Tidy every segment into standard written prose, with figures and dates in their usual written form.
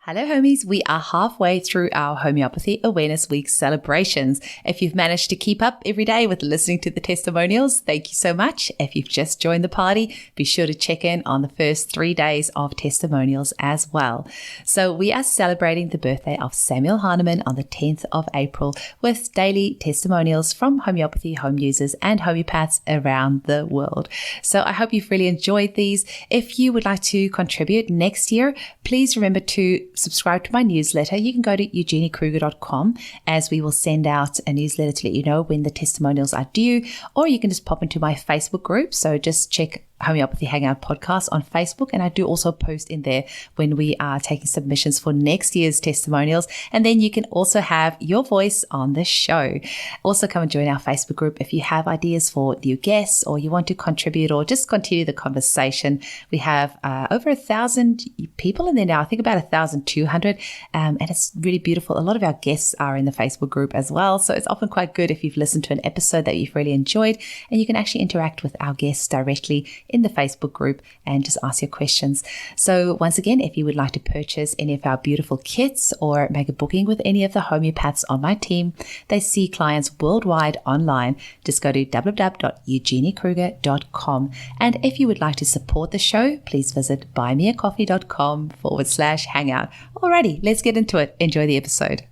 Hello homies, we are halfway through our Homeopathy Awareness Week celebrations. If you've managed to keep up every day with listening to the testimonials, thank you so much. If you've just joined the party, be sure to check in on the first 3 days of testimonials as well. So we are celebrating the birthday of Samuel Hahnemann on the 10th of April with daily testimonials from homeopathy home users and homeopaths around the world. So I hope you've really enjoyed these. If you would like to contribute next year, please remember to subscribe to my newsletter. You can go to eugeniekruger.com as we will send out a newsletter to let you know when the testimonials are due, or you can just pop into my Facebook group. So just check Homeopathy Hangout Podcast on Facebook, and I do also post in there when we are taking submissions for next year's testimonials, and then you can also have your voice on the show. Also come and join our Facebook group if you have ideas for new guests or you want to contribute or just continue the conversation. We have over 1,000 people in there now, I think about 1,200, and it's really beautiful. A lot of our guests are in the Facebook group as well, so it's often quite good if you've listened to an episode that you've really enjoyed, and you can actually interact with our guests directly in the Facebook group and just ask your questions. So once again, if you would like to purchase any of our beautiful kits or make a booking with any of the homeopaths on my team, they see clients worldwide online. Just go to www.eugeniekruger.com. And if you would like to support the show, please visit buymeacoffee.com/hangout. Alrighty, let's get into it. Enjoy the episode.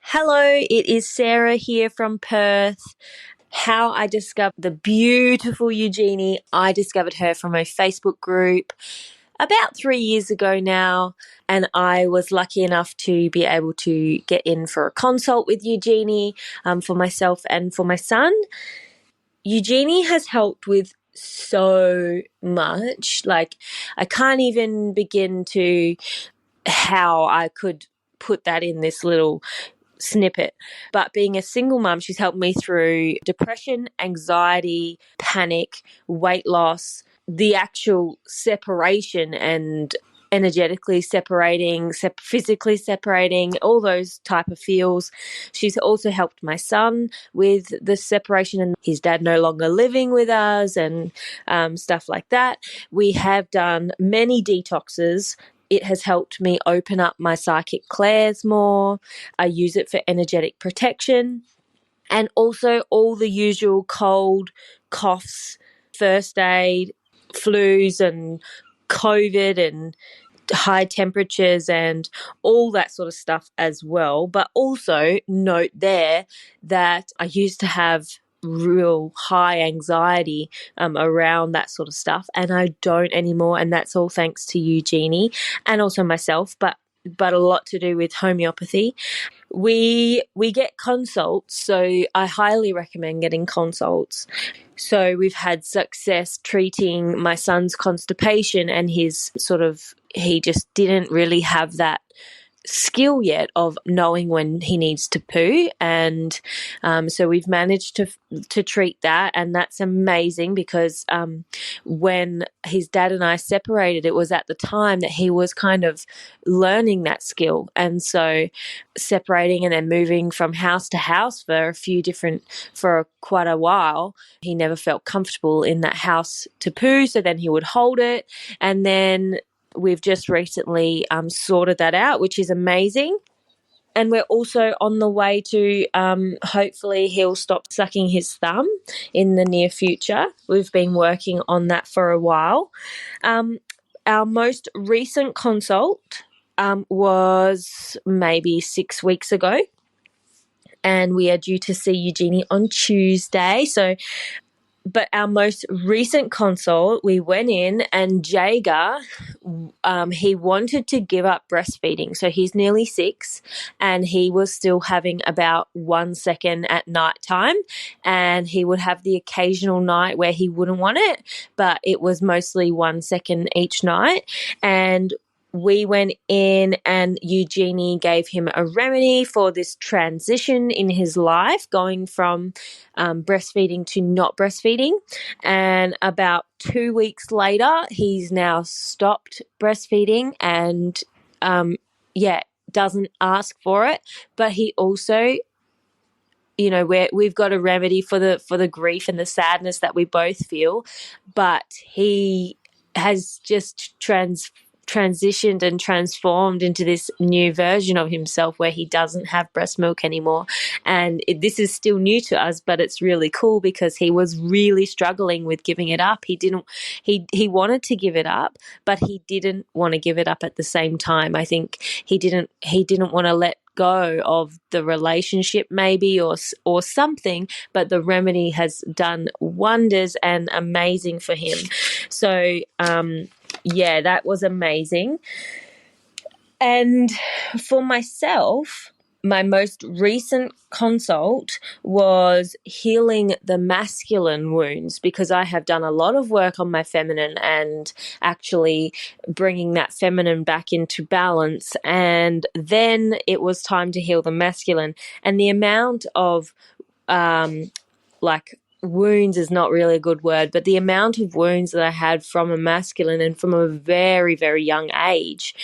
Hello, it is Sarah here from Perth. How I discovered the beautiful Eugenie. I discovered her from a Facebook group about 3 years ago now, and I was lucky enough to be able to get in for a consult with Eugenie for myself and for my son. Eugenie has helped with so much. Like, I can't even begin to how I could put that in this little snippet. But being a single mum, she's helped me through depression, anxiety, panic, weight loss, the actual separation and energetically separating, physically separating, all those type of feels. She's also helped my son with the separation and his dad no longer living with us and stuff like that. We have done many detoxes. It has helped me open up my psychic clairs more. I use it for energetic protection and also all the usual cold, coughs, first aid, flus and COVID and high temperatures and all that sort of stuff as well. But also note there that I used to have real high anxiety around that sort of stuff, and I don't anymore, and that's all thanks to Eugenie and also myself, but a lot to do with homeopathy. We get consults, so I highly recommend getting consults. So we've had success treating my son's constipation and his he just didn't really have that skill yet of knowing when he needs to poo, and so we've managed to treat that, and that's amazing because when his dad and I separated, it was at the time that he was kind of learning that skill, and so separating and then moving from house to house for quite a while, he never felt comfortable in that house to poo, so then he would hold it, and then we've just recently sorted that out, which is amazing. And we're also on the way to hopefully he'll stop sucking his thumb in the near future. We've been working on that for a while. Our most recent consult was maybe 6 weeks ago, and we are due to see Eugenie on Tuesday. But our most recent consult, we went in and Jager, he wanted to give up breastfeeding. So he's nearly 6 and he was still having about 1 second at night time, and he would have the occasional night where he wouldn't want it, but it was mostly 1 second each night. And we went in and Eugenie gave him a remedy for this transition in his life, going from breastfeeding to not breastfeeding. And about 2 weeks later, he's now stopped breastfeeding and, doesn't ask for it. But he also, we've got a remedy for the grief and the sadness that we both feel, but he has just transitioned and transformed into this new version of himself where he doesn't have breast milk anymore. And this is still new to us, but it's really cool because he was really struggling with giving it up. He wanted to give it up, but he didn't want to give it up at the same time. I think he didn't want to let go of the relationship maybe or something, but the remedy has done wonders and amazing for him. So yeah, that was amazing. And for myself, my most recent consult was healing the masculine wounds, because I have done a lot of work on my feminine and actually bringing that feminine back into balance. And then it was time to heal the masculine. And the amount of wounds is not really a good word, but the amount of wounds that I had from a masculine and from a very, very young age,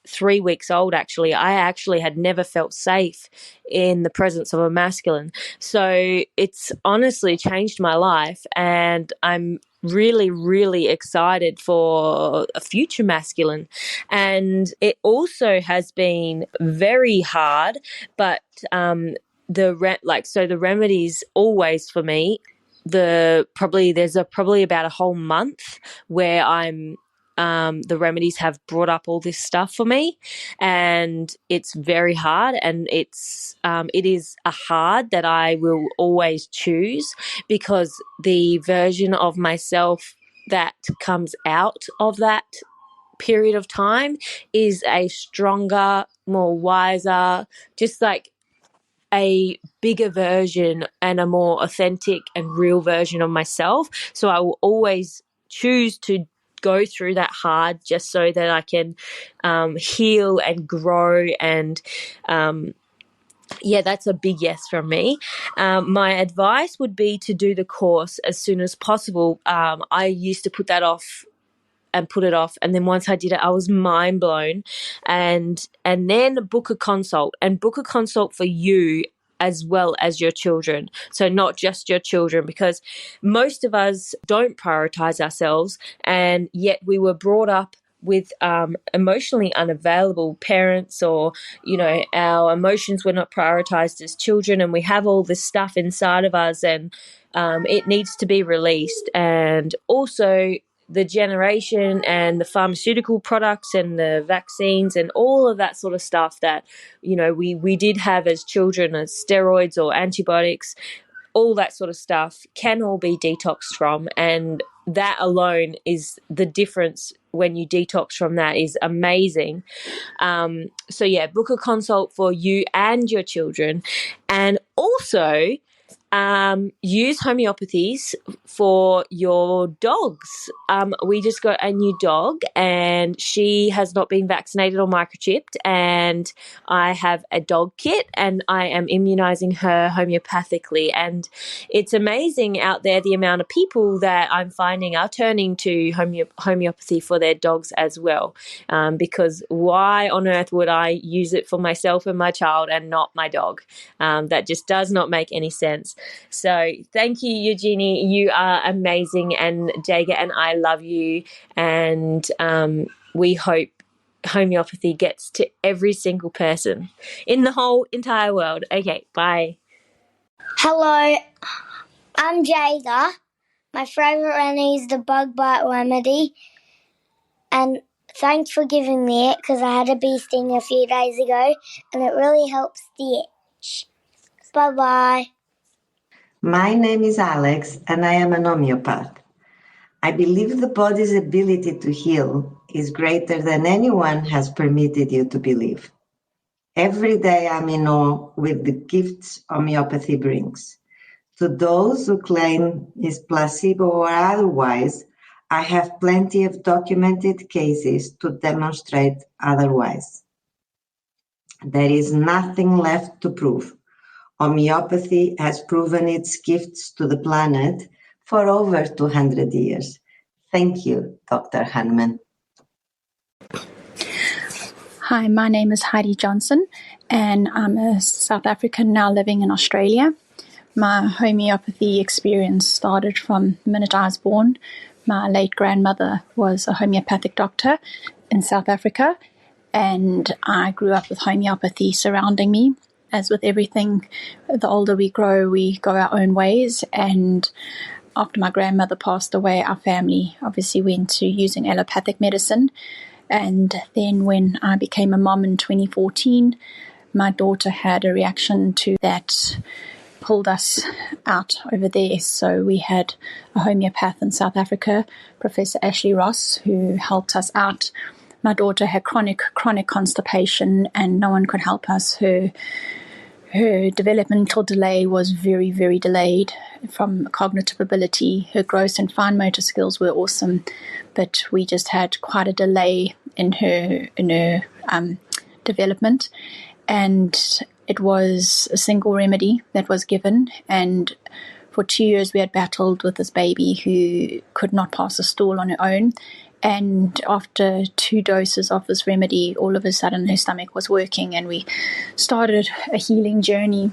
3 weeks old actually, I actually had never felt safe in the presence of a masculine. So it's honestly changed my life, and I'm really, really excited for a future masculine. And it also has been very hard, but the remedies always for me, there's probably about a whole month where the remedies have brought up all this stuff for me, and it's very hard, and it is a hard that I will always choose, because the version of myself that comes out of that period of time is a stronger, more wiser, just like a bigger version and a more authentic and real version of myself. So I will always choose to go through that hard just so that I can heal and grow. And that's a big yes from me. My advice would be to do the course as soon as possible. I used to put that off and put it off, and then once I did it, I was mind blown. And then book a consult for you as well as your children. So not just your children, because most of us don't prioritize ourselves, and yet we were brought up with emotionally unavailable parents, or our emotions were not prioritized as children, and we have all this stuff inside of us, and it needs to be released. And also the generation and the pharmaceutical products and the vaccines and all of that sort of stuff that we did have as children, as steroids or antibiotics, all that sort of stuff can all be detoxed from, and that alone is the difference. When you detox from that is amazing. So yeah, book a consult for you and your children, and also use homeopathies for your dogs. We just got a new dog, and she has not been vaccinated or microchipped, and I have a dog kit, and I am immunizing her homeopathically. And it's amazing out there the amount of people that I'm finding are turning to homeopathy for their dogs as well, because why on earth would I use it for myself and my child and not my dog? That just does not make any sense. So thank you, Eugenie. You are amazing, and Jaga and I love you, and we hope homeopathy gets to every single person in the whole entire world. Okay, bye. Hello, I'm Jaga. My favourite remedy is the bug bite remedy, and thanks for giving me it, because I had a bee sting a few days ago, and it really helps the itch. Bye-bye. My name is Alex, and I am an homeopath. I believe the body's ability to heal is greater than anyone has permitted you to believe. Every day I'm in awe with the gifts homeopathy brings. To those who claim it's placebo or otherwise, I have plenty of documented cases to demonstrate otherwise. There is nothing left to prove. Homeopathy has proven its gifts to the planet for over 200 years. Thank you, Dr. Hahnemann. Hi, my name is Heidi Johnson, and I'm a South African now living in Australia. My homeopathy experience started from the minute I was born, My late grandmother was a homeopathic doctor in South Africa, and I grew up with homeopathy surrounding me. As with everything, the older we grow, we go our own ways. And after my grandmother passed away, our family obviously went to using allopathic medicine. And then when I became a mom in 2014, my daughter had a reaction to that, pulled us out over there. So we had a homeopath in South Africa, Professor Ashley Ross, who helped us out. My daughter had chronic constipation, and no one could help us. Her developmental delay was very, very delayed from cognitive ability. Her gross and fine motor skills were awesome, but we just had quite a delay in her development. And it was a single remedy that was given, and for 2 years we had battled with this baby who could not pass a stool on her own. And after 2 doses of this remedy, all of a sudden her stomach was working, and we started a healing journey.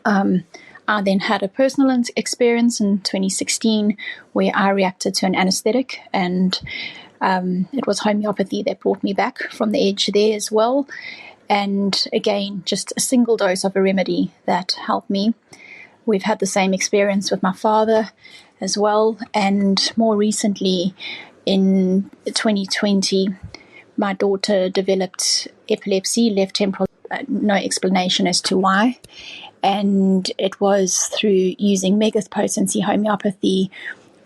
I then had a personal experience in 2016 where I reacted to an anesthetic, and it was homeopathy that brought me back from the edge there as well. And again, just a single dose of a remedy that helped me. We've had the same experience with my father as well, and more recently, in 2020, my daughter developed epilepsy, left temporal, no explanation as to why. And it was through using megath potency homeopathy.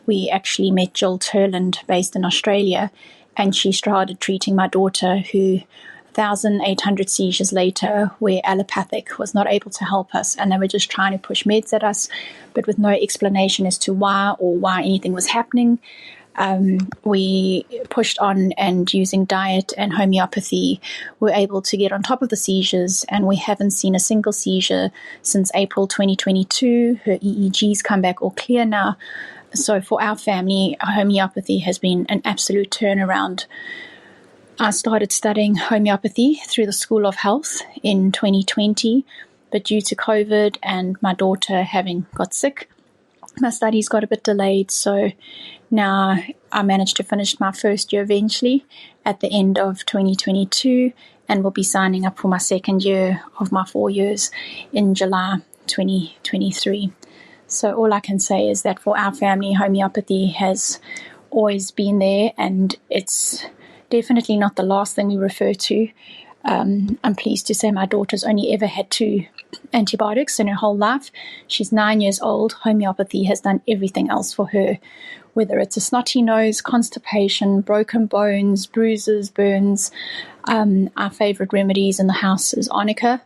We actually met Jill Turland, based in Australia, and she started treating my daughter, who 1,800 seizures later, where allopathic was not able to help us, and they were just trying to push meds at us, but with no explanation as to why or why anything was happening. We pushed on, and using diet and homeopathy, we're able to get on top of the seizures, and we haven't seen a single seizure since April 2022. Her EEGs come back all clear now. So for our family, homeopathy has been an absolute turnaround. I started studying homeopathy through the School of Health in 2020, but due to COVID and my daughter having got sick, my studies got a bit delayed. So now I managed to finish my first year eventually at the end of 2022, and will be signing up for my second year of my 4 years in July 2023. So all I can say is that for our family, homeopathy has always been there, and it's definitely not the last thing we refer to. I'm pleased to say my daughter's only ever had 2 antibiotics in her whole life. She's 9 years old. Homeopathy has done everything else for her, whether it's a snotty nose, constipation, broken bones, bruises, burns. Our favorite remedies in the house is arnica.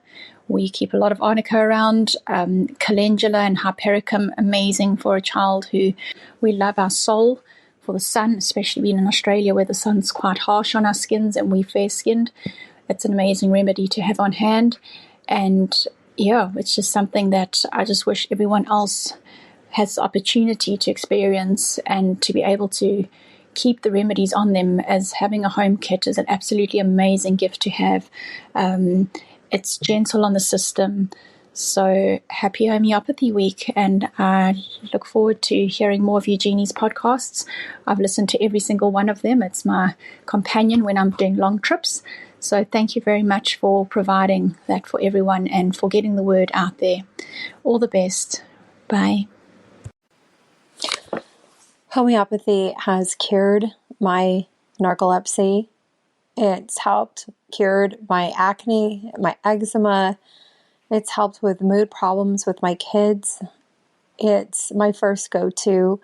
We keep a lot of arnica around. Calendula and hypericum, amazing for a child who we love. Our soul for the sun, especially being in Australia where the sun's quite harsh on our skins and we're fair-skinned. It's an amazing remedy to have on hand. And yeah, it's just something that I just wish everyone else has the opportunity to experience, and to be able to keep the remedies on them, as having a home kit is an absolutely amazing gift to have. It's gentle on the system. So happy Homeopathy Week, and I look forward to hearing more of Eugenie's podcasts. I've listened to every single one of them. It's my companion when I'm doing long trips. So thank you very much for providing that for everyone and for getting the word out there. All the best. Bye. Homeopathy has cured my narcolepsy. It's helped cured my acne, my eczema. It's helped with mood problems with my kids. It's my first go-to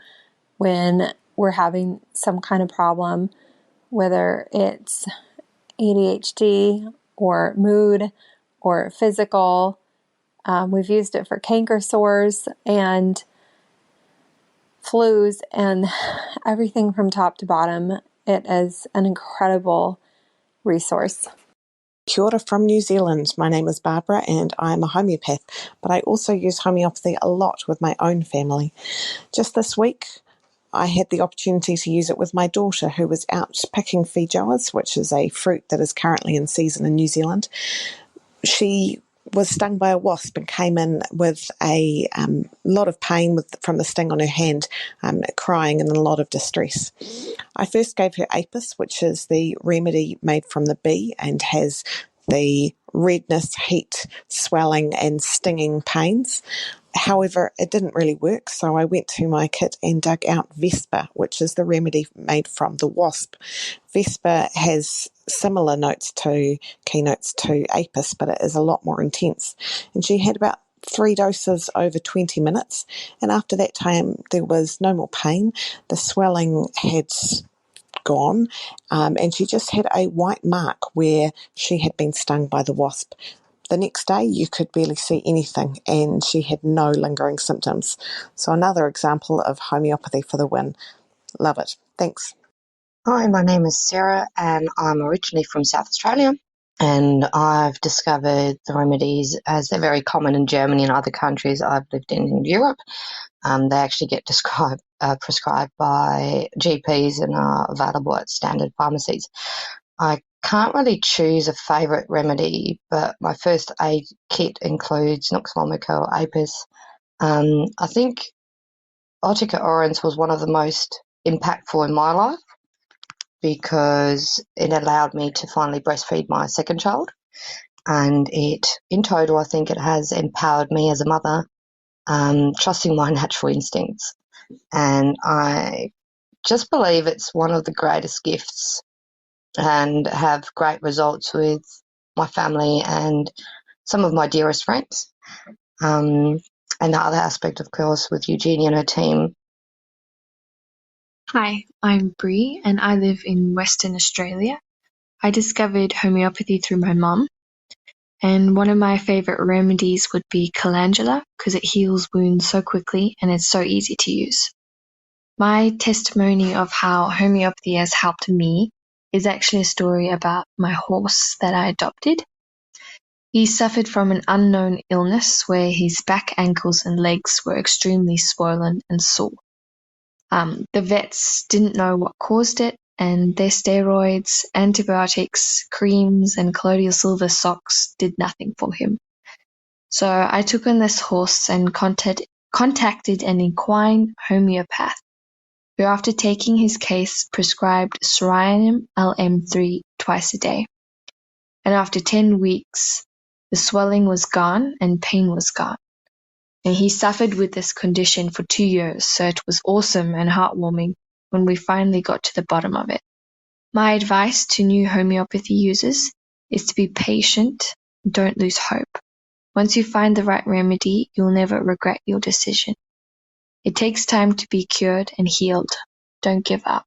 when we're having some kind of problem, whether it's ADHD or mood or physical. We've used it for canker sores and flus and everything from top to bottom. It is an incredible resource. Kia ora from New Zealand. My name is Barbara and I'm a homeopath, but I also use homeopathy a lot with my own family. Just this week, I had the opportunity to use it with my daughter, who was out picking feijoas, which is a fruit that is currently in season in New Zealand. She was stung by a wasp and came in with a lot of pain from the sting on her hand, crying and in a lot of distress. I first gave her apis, which is the remedy made from the bee and has the redness, heat, swelling and stinging pains. However, it didn't really work, so I went to my kit and dug out Vesper, which is the remedy made from the wasp. Vesper has similar keynotes to apis, but it is a lot more intense. And she had about 3 doses over 20 minutes, and after that time there was no more pain. The swelling had gone, and she just had a white mark where she had been stung by the wasp. The next day you could barely see anything, and she had no lingering symptoms. So another example of homeopathy for the win. Love it. Thanks. Hi, my name is Sarah and I'm originally from South Australia, and I've discovered the remedies as they're very common in Germany and other countries I've lived in Europe. They actually get prescribed by GPs and are available at standard pharmacies. I can't really choose a favourite remedy, but my first aid kit includes Nux vomica or apis. I think Otica oryens was one of the most impactful in my life because it allowed me to finally breastfeed my second child, and in total, I think it has empowered me as a mother, trusting my natural instincts. And I just believe it's one of the greatest gifts and have great results with my family and some of my dearest friends. And the other aspect, of course, with Eugenie and her team. Hi, I'm Bree and I live in Western Australia. I discovered homeopathy through my mum, and one of my favourite remedies would be calendula because it heals wounds so quickly and it's so easy to use. My testimony of how homeopathy has helped me is actually a story about my horse that I adopted. He suffered from an unknown illness where his back, ankles and legs were extremely swollen and sore. The vets didn't know what caused it, and their steroids, antibiotics, creams and colloidal silver socks did nothing for him. So I took on this horse and contacted an equine homeopath, who after taking his case prescribed Cerianum LM3 twice a day. And after 10 weeks, the swelling was gone and pain was gone. And he suffered with this condition for 2 years, so it was awesome and heartwarming when we finally got to the bottom of it. My advice to new homeopathy users is to be patient and don't lose hope. Once you find the right remedy, you'll never regret your decision. It takes time to be cured and healed. Don't give up.